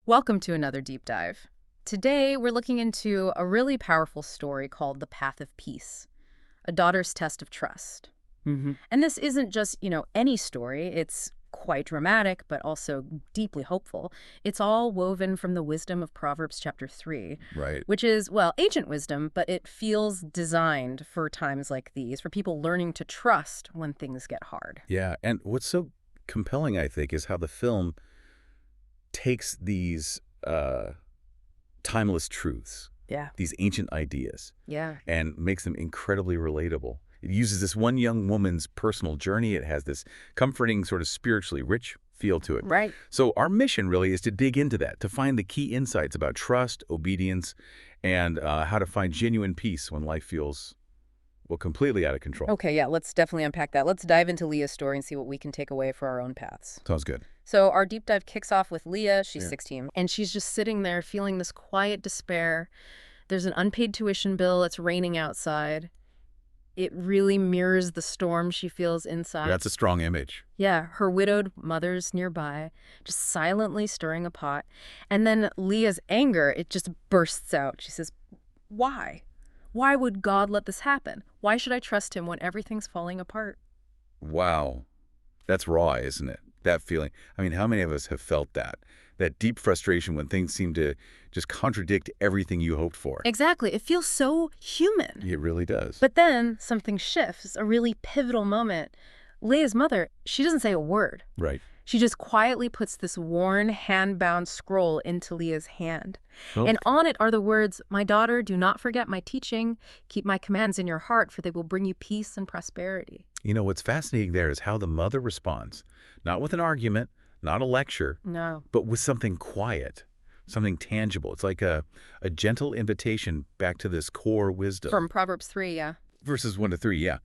Welcome to another deep dive. Today, we're looking into a really powerful story called The Path of Peace, a daughter's test of trust. Hmm. And this isn't just, any story. It's quite dramatic, but also deeply hopeful. It's all woven from the wisdom of Proverbs chapter 3, Right. which is, well, ancient wisdom, but it feels designed for times like these, for people learning to trust when things get hard. Yeah. And what's so compelling, I think, is how the film takes these timeless truths, Yeah. these ancient ideas, Yeah. and makes them incredibly relatable. It uses this one young woman's personal journey. It has this comforting, sort of spiritually rich feel to it. Right. So our mission really is to dig into that, to find the key insights about trust, obedience, and how to find genuine peace when life feels, well, completely out of control. Okay, yeah, let's definitely unpack that. Let's dive into Leah's story and see what we can take away for our own paths. Sounds good. So our deep dive kicks off with Leah. She's Yeah. 16, and she's just sitting there feeling this quiet despair. There's an unpaid tuition bill. It's raining outside. It really mirrors the storm she feels inside. That's a strong image. Yeah, her widowed mother's nearby, just silently stirring a pot. And then Leah's anger, it just bursts out. She says, why? Why would God let this happen? Why should I trust him when everything's falling apart? Wow. That's raw, isn't it? That feeling. I mean, how many of us have felt that? That deep frustration when things seem to just contradict everything you hoped for. Exactly. It feels so human. It really does. But then something shifts, a really pivotal moment. Leah's mother, she doesn't say a word. Right. She just quietly puts this worn, hand-bound scroll into Leah's hand. Oh. And on it are the words, "My daughter, do not forget my teaching. Keep my commands in your heart, for they will bring you peace and prosperity." You know, what's fascinating there is how the mother responds. Not with an argument, not a lecture, No. but with something quiet, something tangible. It's like a gentle invitation back to this core wisdom. From Proverbs 3, yeah. Verses 1 to 3, yeah.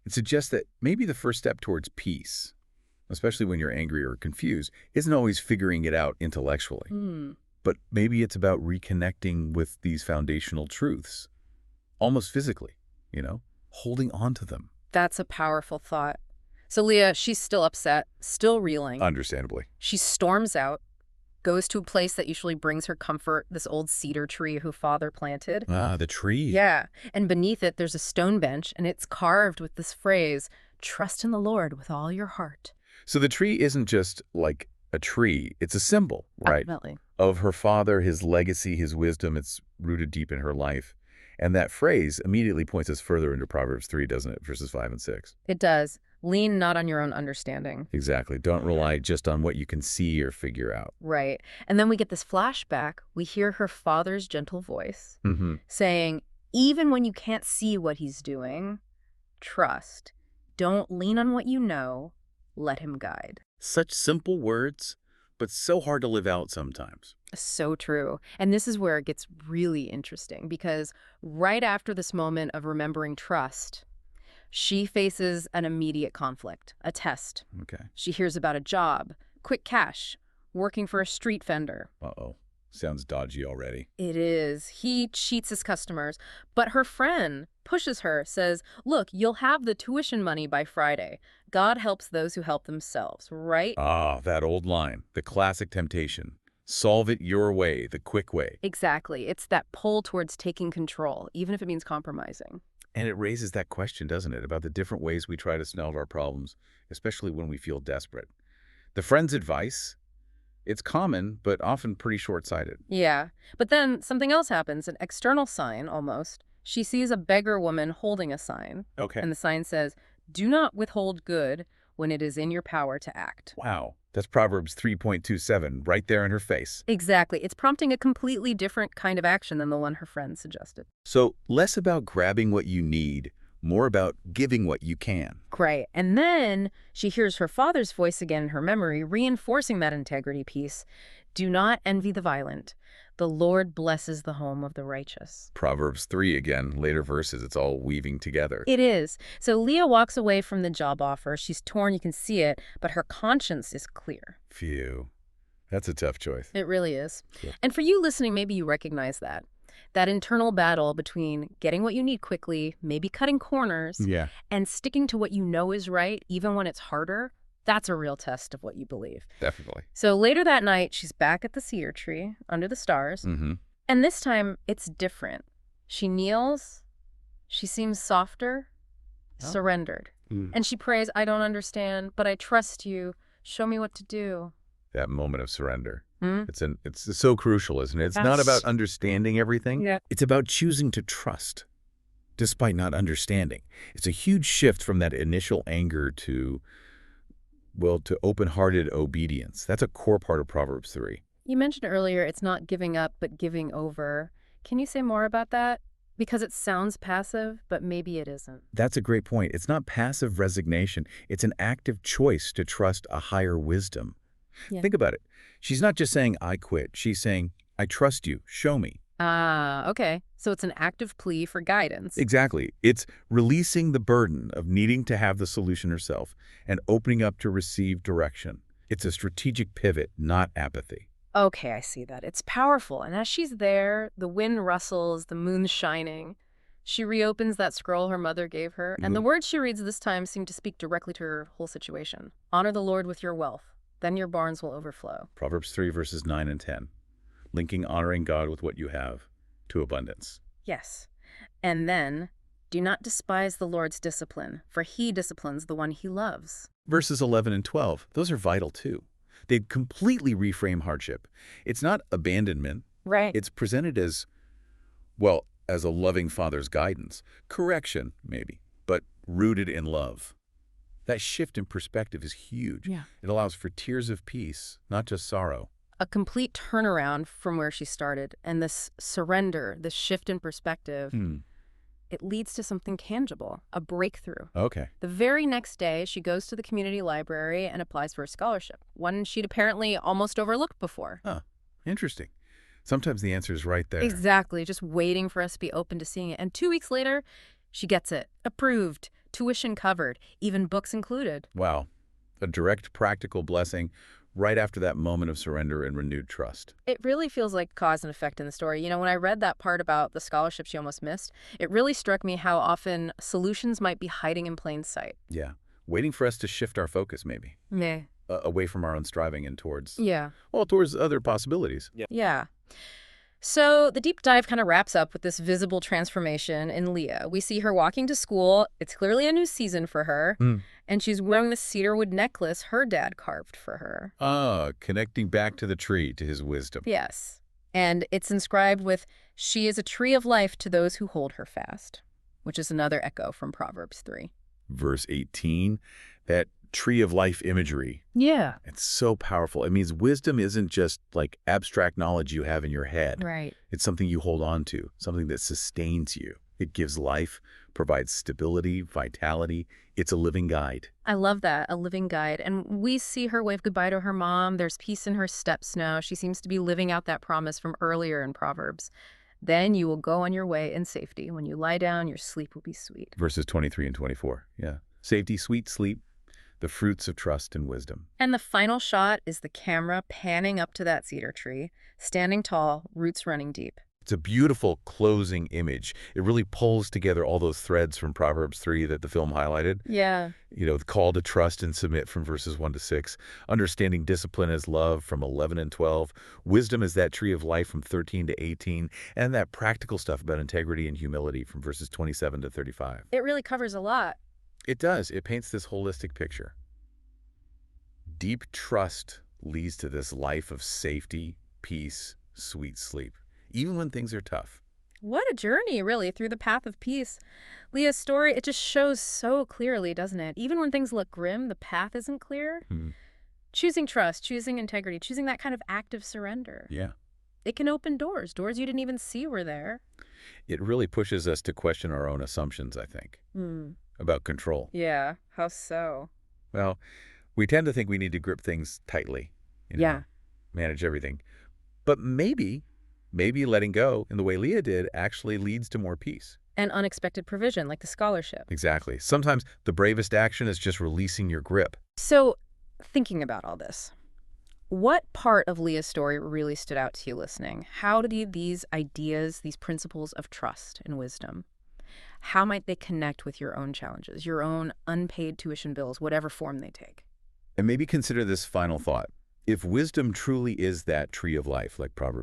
It suggests that maybe the first step towards peace, especially when you're angry or confused, isn't always figuring it out intellectually. But maybe it's about reconnecting with these foundational truths, almost physically, holding on to them. That's a powerful thought. So Leah, she's still upset, still reeling. Understandably. She storms out, goes to a place that usually brings her comfort, this old cedar tree her father planted. Ah, the tree. Yeah, and beneath it there's a stone bench, and it's carved with this phrase, "Trust in the Lord with all your heart." So the tree isn't just like a tree. It's a symbol, right? Definitely. Of her father, his legacy, his wisdom. It's rooted deep in her life. And that phrase immediately points us further into Proverbs 3, doesn't it? Verses 5 and 6. It does. Lean not on your own understanding. Exactly. Don't rely just on what you can see or figure out. Right. And then we get this flashback. We hear her father's gentle voice saying, even when you can't see what he's doing, trust. Don't lean on what you know. Let him guide. Such simple words, but so hard to live out sometimes. So true. And this is where it gets really interesting, because right after this moment of remembering trust, she faces an immediate conflict, a test. Okay. She hears about a job, quick cash, working for a street vendor. Uh-oh. Sounds dodgy already. It is. He cheats his customers. But her friend pushes her, says, look, you'll have the tuition money by Friday. God helps those who help themselves, right? Ah, that old line, the classic temptation. Solve it your way, the quick way. Exactly. It's that pull towards taking control, even if it means compromising. And it raises that question, doesn't it, about the different ways we try to solve our problems, especially when we feel desperate. The friend's advice, it's common, but often pretty short-sighted. Yeah. But then something else happens, an external sign almost. She sees a beggar woman holding a sign. Okay. And the sign says, "Do not withhold good when it is in your power to act." Wow. That's Proverbs 3.27, right there in her face. Exactly. It's prompting a completely different kind of action than the one her friend suggested. So less about grabbing what you need, more about giving what you can. Great. And then she hears her father's voice again in her memory, reinforcing that integrity piece. Do not envy the violent. The Lord blesses the home of the righteous. Proverbs 3 again, later verses, it's all weaving together. It is. So Leah walks away from the job offer. She's torn, you can see it, but her conscience is clear. Phew. That's a tough choice. It really is. Yeah. And for you listening, maybe you recognize that. That internal battle between getting what you need quickly, maybe cutting corners, Yeah. and sticking to what you know is right, even when it's harder. That's a real test of what you believe. Definitely. So later that night, she's back at the cedar tree under the stars. Mm-hmm. And this time, it's different. She kneels. She seems softer, surrendered. And she prays, I don't understand, but I trust you. Show me what to do. That moment of surrender. Hmm? It's so crucial, isn't it? It's not about understanding everything. Yeah. It's about choosing to trust, despite not understanding. It's a huge shift from that initial anger to open-hearted obedience. That's a core part of Proverbs 3. You mentioned earlier it's not giving up, but giving over. Can you say more about that? Because it sounds passive, but maybe it isn't. That's a great point. It's not passive resignation. It's an active choice to trust a higher wisdom. Yeah. Think about it. She's not just saying, I quit. She's saying, I trust you. Show me. Ah, okay. So it's an active plea for guidance. Exactly. It's releasing the burden of needing to have the solution herself and opening up to receive direction. It's a strategic pivot, not apathy. Okay, I see that. It's powerful. And as she's there, the wind rustles, the moon's shining. She reopens that scroll her mother gave her, and the words she reads this time seem to speak directly to her whole situation. Honor the Lord with your wealth, then your barns will overflow. Proverbs 3, verses 9 and 10. Linking honoring God with what you have to abundance. Yes. And then, do not despise the Lord's discipline, for he disciplines the one he loves. Verses 11 and 12, those are vital too. They completely reframe hardship. It's not abandonment. Right. It's presented as a loving father's guidance. Correction, maybe, but rooted in love. That shift in perspective is huge. Yeah. It allows for tears of peace, not just sorrow. A complete turnaround from where she started, and this surrender, this shift in perspective, it leads to something tangible, a breakthrough. Okay. The very next day, she goes to the community library and applies for a scholarship, one she'd apparently almost overlooked before. Huh. Interesting. Sometimes the answer is right there. Exactly, just waiting for us to be open to seeing it. And 2 weeks later, she gets it. Approved, tuition covered, even books included. Wow. A direct, practical blessing right after that moment of surrender and renewed trust. It really feels like cause and effect in the story. You know, when I read that part about the scholarship she almost missed, it really struck me how often solutions might be hiding in plain sight. Yeah. Waiting for us to shift our focus, maybe, Yeah. away from our own striving and towards other possibilities. Yeah. So the deep dive kind of wraps up with this visible transformation in Leah. We see her walking to school. It's clearly a new season for her. And she's wearing the cedarwood necklace her dad carved for her. Ah, connecting back to the tree, to his wisdom. Yes. And it's inscribed with, she is a tree of life to those who hold her fast, which is another echo from Proverbs 3. Verse 18, that tree of life imagery. Yeah. It's so powerful. It means wisdom isn't just like abstract knowledge you have in your head. Right. It's something you hold on to, something that sustains you. It gives life, provides stability, vitality. It's a living guide. I love that, a living guide. And we see her wave goodbye to her mom. There's peace in her steps now. She seems to be living out that promise from earlier in Proverbs. Then you will go on your way in safety. When you lie down, your sleep will be sweet. Verses 23 and 24. Yeah. Safety, sweet sleep, the fruits of trust and wisdom. And the final shot is the camera panning up to that cedar tree, standing tall, roots running deep. It's a beautiful closing image. It really pulls together all those threads from Proverbs 3 that the film highlighted. Yeah. You know, the call to trust and submit from verses 1 to 6. Understanding discipline as love from 11 and 12. Wisdom is that tree of life from 13 to 18. And that practical stuff about integrity and humility from verses 27 to 35. It really covers a lot. It does. It paints this holistic picture. Deep trust leads to this life of safety, peace, sweet sleep, even when things are tough. What a journey, really, through the path of peace. Leah's story, it just shows so clearly, doesn't it? Even when things look grim, the path isn't clear. Choosing trust, choosing integrity, choosing that kind of active surrender. Yeah. It can open doors you didn't even see were there. It really pushes us to question our own assumptions, I think, about control. Yeah, how so? Well, we tend to think we need to grip things tightly, manage everything. But maybe letting go in the way Leah did actually leads to more peace. And unexpected provision, like the scholarship. Exactly. Sometimes the bravest action is just releasing your grip. So, thinking about all this, what part of Leah's story really stood out to you listening? How did these ideas, these principles of trust and wisdom, how might they connect with your own challenges, your own unpaid tuition bills, whatever form they take? And maybe consider this final thought. If wisdom truly is that tree of life, like Proverbs